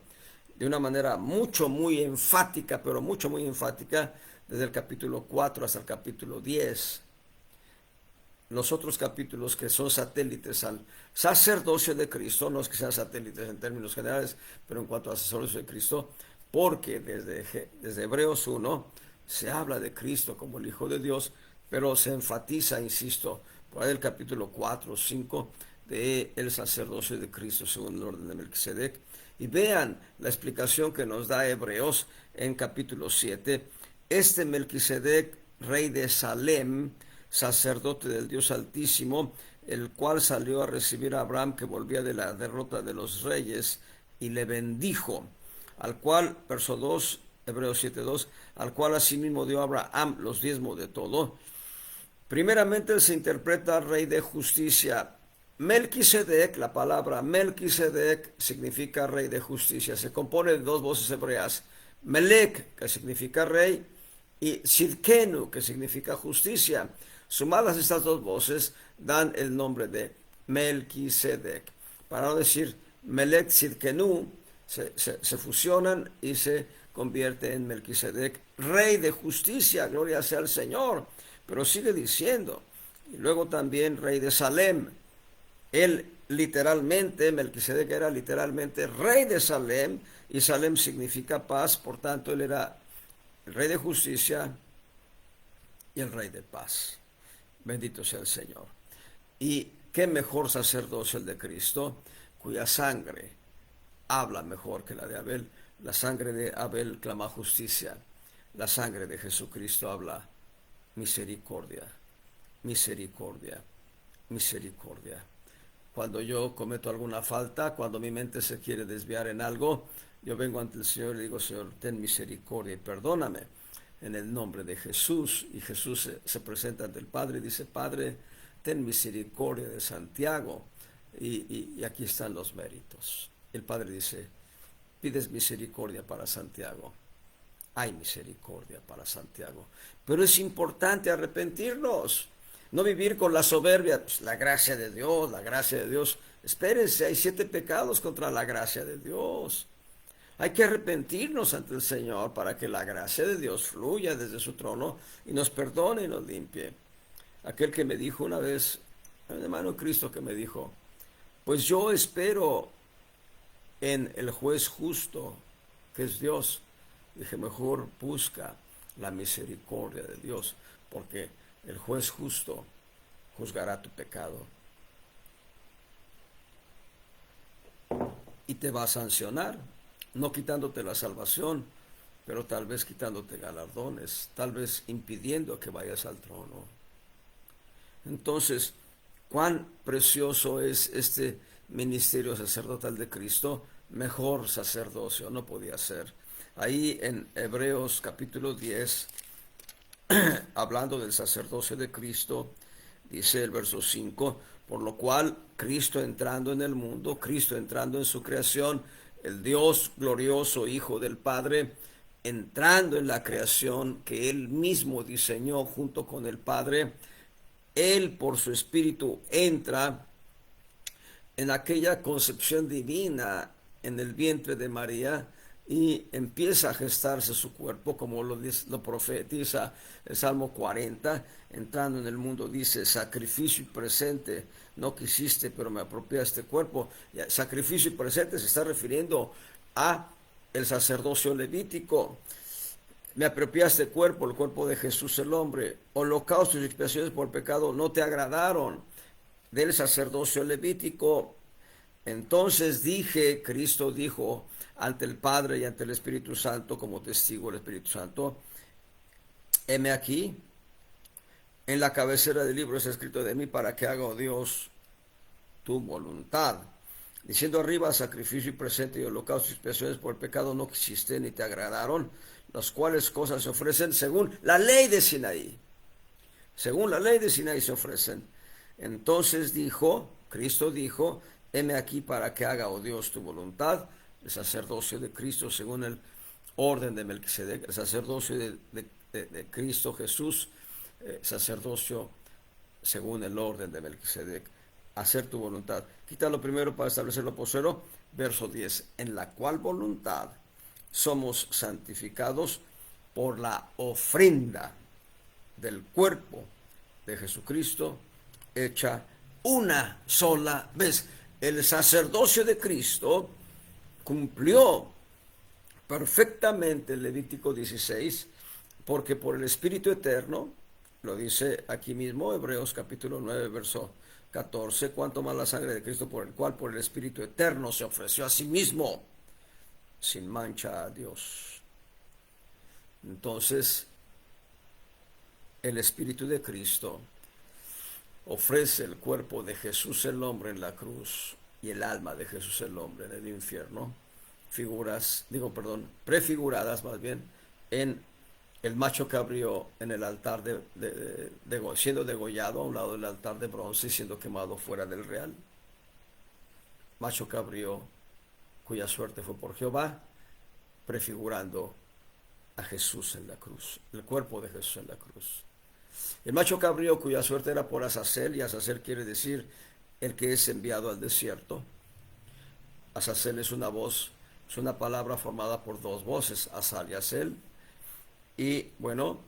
[SPEAKER 1] de una manera muy enfática, pero muy enfática, desde el capítulo 4 hasta el capítulo 10. Los otros capítulos que son satélites al sacerdocio de Cristo, no es que sean satélites en términos generales, pero en cuanto al sacerdocio de Cristo, porque desde Hebreos 1 se habla de Cristo como el Hijo de Dios, pero se enfatiza, insisto, por ahí el capítulo 4 o 5 de el sacerdocio de Cristo según el orden de Melquisedec. Y vean la explicación que nos da Hebreos en capítulo 7. Este Melquisedec, rey de Salem, sacerdote del Dios Altísimo, el cual salió a recibir a Abraham, que volvía de la derrota de los reyes, y le bendijo, al cual, verso 2, Hebreos 7:2, al cual asimismo dio a Abraham los diezmos de todo. Primeramente se interpreta rey de justicia. Melquisedec, la palabra Melquisedec significa rey de justicia. Se compone de dos voces hebreas. Melec, que significa rey, y Tzidkenu, que significa justicia. Sumadas estas dos voces dan el nombre de Melquisedec. Para no decir Melech Tzidkenu, se fusionan y se convierte en Melquisedec, rey de justicia, gloria sea al Señor. Pero sigue diciendo, y luego también rey de Salem. Él literalmente, Melquisedec era literalmente rey de Salem, y Salem significa paz, por tanto él era el rey de justicia y el rey de paz. Bendito sea el Señor. Y qué mejor sacerdocio el de Cristo, cuya sangre habla mejor que la de Abel. La sangre de Abel clama justicia, la sangre de Jesucristo habla misericordia, misericordia, misericordia. Cuando yo cometo alguna falta, cuando mi mente se quiere desviar en algo, yo vengo ante el Señor y le digo: Señor, ten misericordia y perdóname en el nombre de Jesús. Y Jesús se presenta ante el Padre y dice: Padre, ten misericordia de Santiago. Y aquí están los méritos. El Padre dice: pides misericordia para Santiago. Hay misericordia para Santiago. Pero es importante arrepentirnos. No vivir con la soberbia, pues, la gracia de Dios, la gracia de Dios. Espérense, hay 7 pecados contra la gracia de Dios. Hay que arrepentirnos ante el Señor para que la gracia de Dios fluya desde su trono y nos perdone y nos limpie. Aquel que me dijo una vez, un hermano Cristo que me dijo: pues yo espero en el juez justo, que es Dios. Dije: mejor busca la misericordia de Dios, porque el juez justo juzgará tu pecado y te va a sancionar, no quitándote la salvación, pero tal vez quitándote galardones, tal vez impidiendo que vayas al trono. Entonces, cuán precioso es este ministerio sacerdotal de Cristo. Mejor sacerdocio no podía ser. Ahí en Hebreos capítulo 10, hablando del sacerdocio de Cristo, dice el verso 5: por lo cual Cristo entrando en el mundo, Cristo entrando en su creación, el Dios glorioso, Hijo del Padre, entrando en la creación que Él mismo diseñó junto con el Padre, Él por su Espíritu entra en aquella concepción divina en el vientre de María y empieza a gestarse su cuerpo, como lo profetiza el Salmo 40. Entrando en el mundo dice: sacrificio y presente no quisiste, pero me apropié este cuerpo. Sacrificio y presente se está refiriendo a el sacerdocio levítico. Me apropiaste cuerpo, el cuerpo de Jesús el hombre. Holocaustos y expiaciones por pecado no te agradaron, del sacerdocio levítico. Entonces dije, Cristo dijo ante el Padre y ante el Espíritu Santo, como testigo del Espíritu Santo: heme aquí, en la cabecera del libro es escrito de mí, para que haga, oh Dios, tu voluntad. Diciendo arriba: sacrificio y presente y holocausto y expiaciones por el pecado no quisiste ni te agradaron, las cuales cosas se ofrecen según la ley de Sinaí. Según la ley de Sinaí se ofrecen. Entonces dijo, Cristo dijo: heme aquí para que haga, oh Dios, tu voluntad. El sacerdocio de Cristo según el orden de Melquisedec, el sacerdocio de Cristo Jesús, sacerdocio según el orden de Melquisedec. Hacer tu voluntad. Quítalo primero para establecer lo postrero. Verso 10: en la cual voluntad somos santificados por la ofrenda del cuerpo de Jesucristo, hecha una sola vez. El sacerdocio de Cristo cumplió perfectamente el Levítico 16, porque por el Espíritu Eterno, lo dice aquí mismo Hebreos capítulo 9, verso 14, cuanto más la sangre de Cristo, por el cual por el Espíritu Eterno se ofreció a sí mismo sin mancha a Dios. Entonces, el Espíritu de Cristo ofrece el cuerpo de Jesús el hombre en la cruz y el alma de Jesús el hombre en el infierno, prefiguradas más bien en el macho cabrío en el altar siendo degollado a un lado del altar de bronce y siendo quemado fuera del real. Macho cabrío cuya suerte fue por Jehová, prefigurando a Jesús en la cruz, el cuerpo de Jesús en la cruz. El macho cabrío cuya suerte era por Azazel, y Azazel quiere decir el que es enviado al desierto. Azazel es una voz, es una palabra formada por dos voces, Azal y Azel. Y bueno,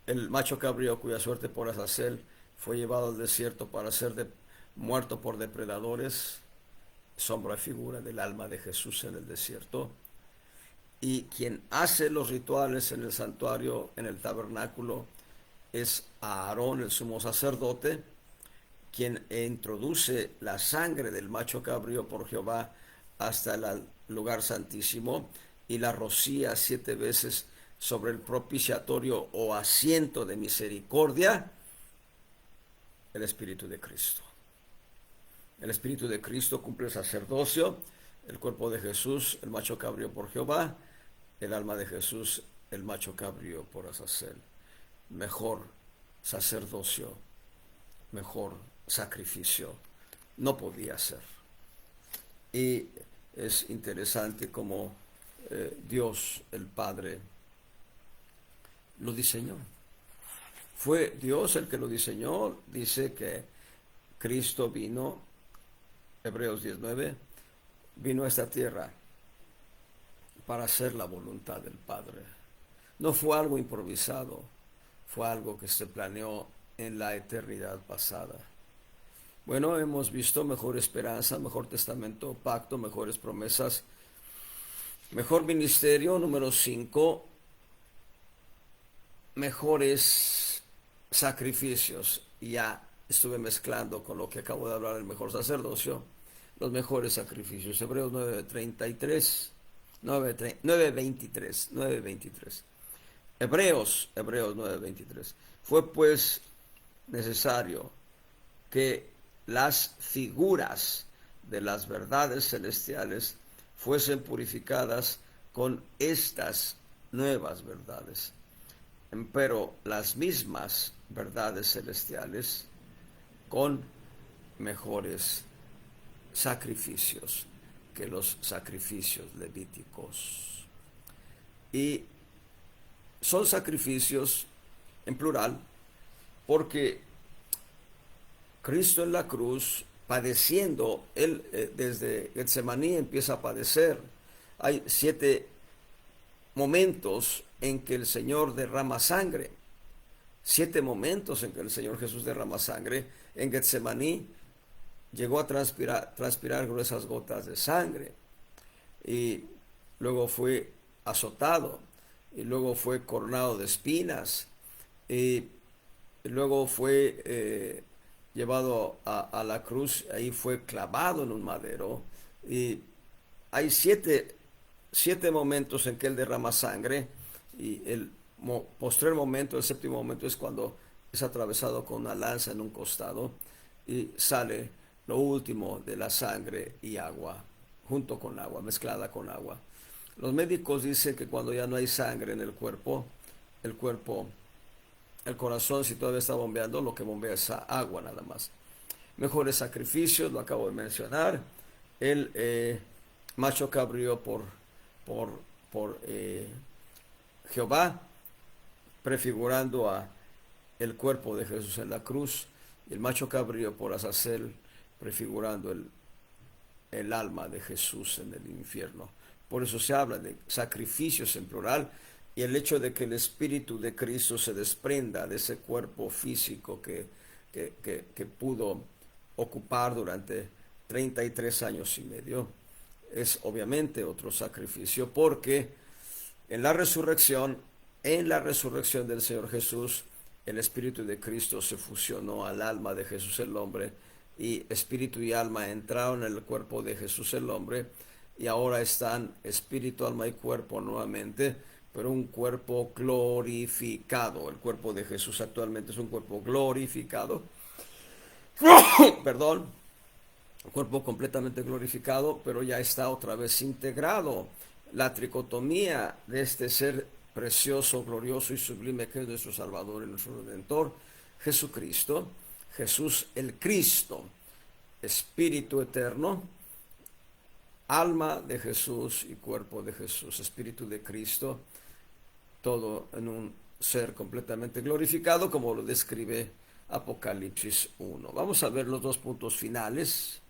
[SPEAKER 1] el macho cabrío cuya suerte por Azazel fue llevado al desierto para ser muerto por depredadores, sombra y figura del alma de Jesús en el desierto. Y quien hace los rituales en el santuario, en el tabernáculo, es Aarón, el sumo sacerdote, quien introduce la sangre del macho cabrío por Jehová hasta el lugar santísimo y la rocía 7 veces sobre el propiciatorio o asiento de misericordia, el Espíritu de Cristo. El Espíritu de Cristo cumple el sacerdocio, el cuerpo de Jesús, el macho cabrío por Jehová, el alma de Jesús, el macho cabrío por Azazel. Mejor sacerdocio, mejor sacrificio no podía ser. Y es interesante cómo Dios el Padre lo diseñó. Fue Dios el que lo diseñó. Dice que Cristo vino, Hebreos 19, vino a esta tierra para hacer la voluntad del Padre. No fue algo improvisado, fue algo que se planeó en la eternidad pasada. Bueno, hemos visto mejor esperanza, mejor testamento, pacto, mejores promesas, mejor ministerio, número 5, mejores sacrificios. Y ya estuve mezclando con lo que acabo de hablar del mejor sacerdocio, los mejores sacrificios. Hebreos 9:33, 9:23. Hebreos 9:23. Fue pues necesario que las figuras de las verdades celestiales fuesen purificadas con estas nuevas verdades. Pero las mismas verdades celestiales con mejores sacrificios que los sacrificios levíticos. Y son sacrificios en plural porque Cristo en la cruz, padeciendo, él desde Getsemaní empieza a padecer. Hay 7 momentos en que el Señor derrama sangre. 7 momentos en que el Señor Jesús derrama sangre. En Getsemaní llegó a transpirar gruesas gotas de sangre. Y luego fue azotado. Y luego fue coronado de espinas. Y luego fue llevado a la cruz, ahí fue clavado en un madero. Y hay 7 momentos en que él derrama sangre, y el postrer momento, el 7º momento, es cuando es atravesado con una lanza en un costado y sale lo último de la sangre y agua, junto con agua, mezclada con agua. Los médicos dicen que cuando ya no hay sangre en el cuerpo, el corazón, si todavía está bombeando, lo que bombea es agua nada más. Mejores sacrificios, lo acabo de mencionar. El macho cabrío por Jehová, prefigurando a el cuerpo de Jesús en la cruz. Y el macho cabrío por Azazel, prefigurando el alma de Jesús en el infierno. Por eso se habla de sacrificios en plural. Y el hecho de que el Espíritu de Cristo se desprenda de ese cuerpo físico que pudo ocupar durante 33 años y medio, es obviamente otro sacrificio, porque en la resurrección del Señor Jesús, el Espíritu de Cristo se fusionó al alma de Jesús el hombre, y espíritu y alma entraron en el cuerpo de Jesús el hombre, y ahora están espíritu, alma y cuerpo nuevamente, pero un cuerpo glorificado. El cuerpo de Jesús actualmente es un cuerpo glorificado. Perdón, un cuerpo completamente glorificado, pero ya está otra vez integrado. La tricotomía de este ser precioso, glorioso y sublime que es nuestro Salvador y nuestro Redentor, Jesucristo, Jesús el Cristo, Espíritu eterno, alma de Jesús y cuerpo de Jesús, Espíritu de Cristo, todo en un ser completamente glorificado, como lo describe Apocalipsis 1. Vamos a ver los dos puntos finales.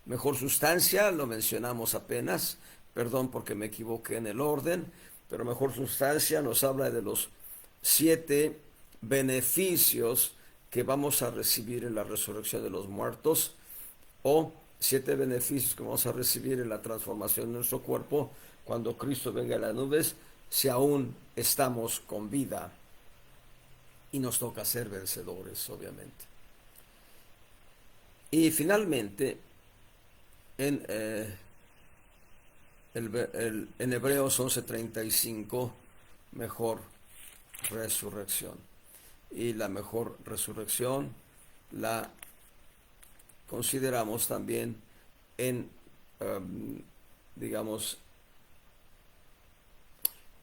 [SPEAKER 1] Mejor sustancia, lo mencionamos apenas, perdón porque me equivoqué en el orden, pero mejor sustancia nos habla de los 7 beneficios que vamos a recibir en la resurrección de los muertos, o 7 beneficios que vamos a recibir en la transformación de nuestro cuerpo cuando Cristo venga en las nubes, si aún estamos con vida y nos toca ser vencedores, obviamente. Y finalmente, en, en Hebreos 11:35, mejor resurrección. Y la mejor resurrección la consideramos también en, digamos,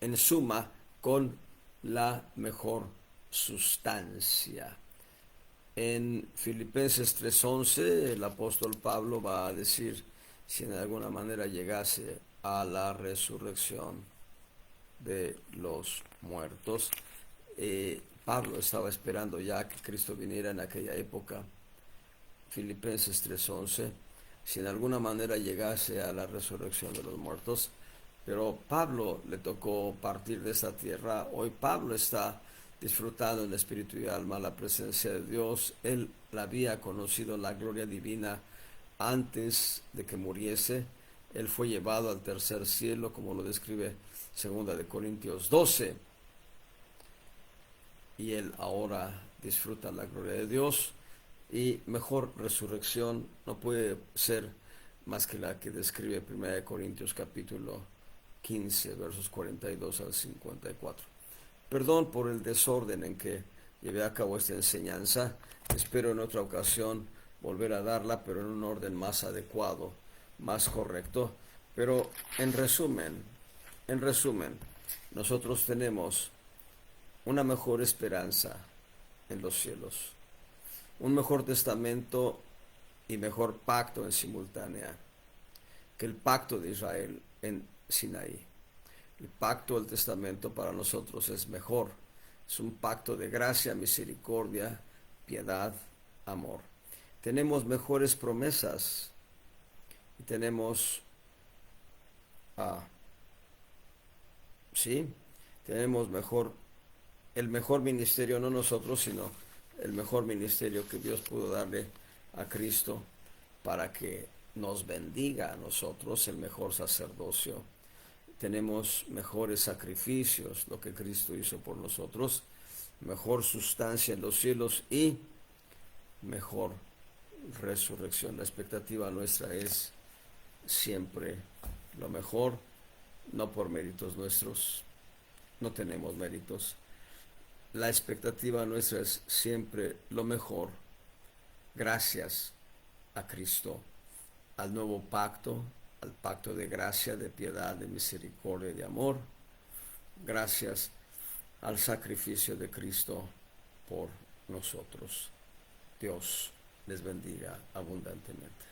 [SPEAKER 1] en suma con la mejor sustancia. En Filipenses 3:11 el apóstol Pablo va a decir, si en alguna manera llegase a la resurrección de los muertos. Pablo estaba esperando ya que Cristo viniera en aquella época. Filipenses 3:11, si en alguna manera llegase a la resurrección de los muertos. Pero Pablo le tocó partir de esta tierra. Hoy Pablo está disfrutando en espíritu y alma la presencia de Dios. Él la había conocido la gloria divina antes de que muriese. Él fue llevado al tercer cielo, como lo describe 2 Corintios 12. Y él ahora disfruta la gloria de Dios. Y mejor resurrección no puede ser más que la que describe 1 Corintios capítulo 15, versos 42 al 54. Perdón por el desorden en que llevé a cabo esta enseñanza. Espero en otra ocasión volver a darla, pero en un orden más adecuado, más correcto. Pero en resumen, nosotros tenemos una mejor esperanza en los cielos, un mejor testamento y mejor pacto en simultánea que el pacto de Israel en Sinaí. El pacto del testamento para nosotros es mejor. Es un pacto de gracia, misericordia, piedad, amor. Tenemos mejores promesas y tenemos, sí, tenemos el mejor ministerio, no nosotros, sino el mejor ministerio que Dios pudo darle a Cristo para que nos bendiga a nosotros, el mejor sacerdocio. Tenemos mejores sacrificios, lo que Cristo hizo por nosotros, mejor sustancia en los cielos y mejor resurrección. La expectativa nuestra es siempre lo mejor, no por méritos nuestros, no tenemos méritos. La expectativa nuestra es siempre lo mejor, gracias a Cristo, al nuevo pacto, al pacto de gracia, de piedad, de misericordia y de amor, gracias al sacrificio de Cristo por nosotros. Dios les bendiga abundantemente.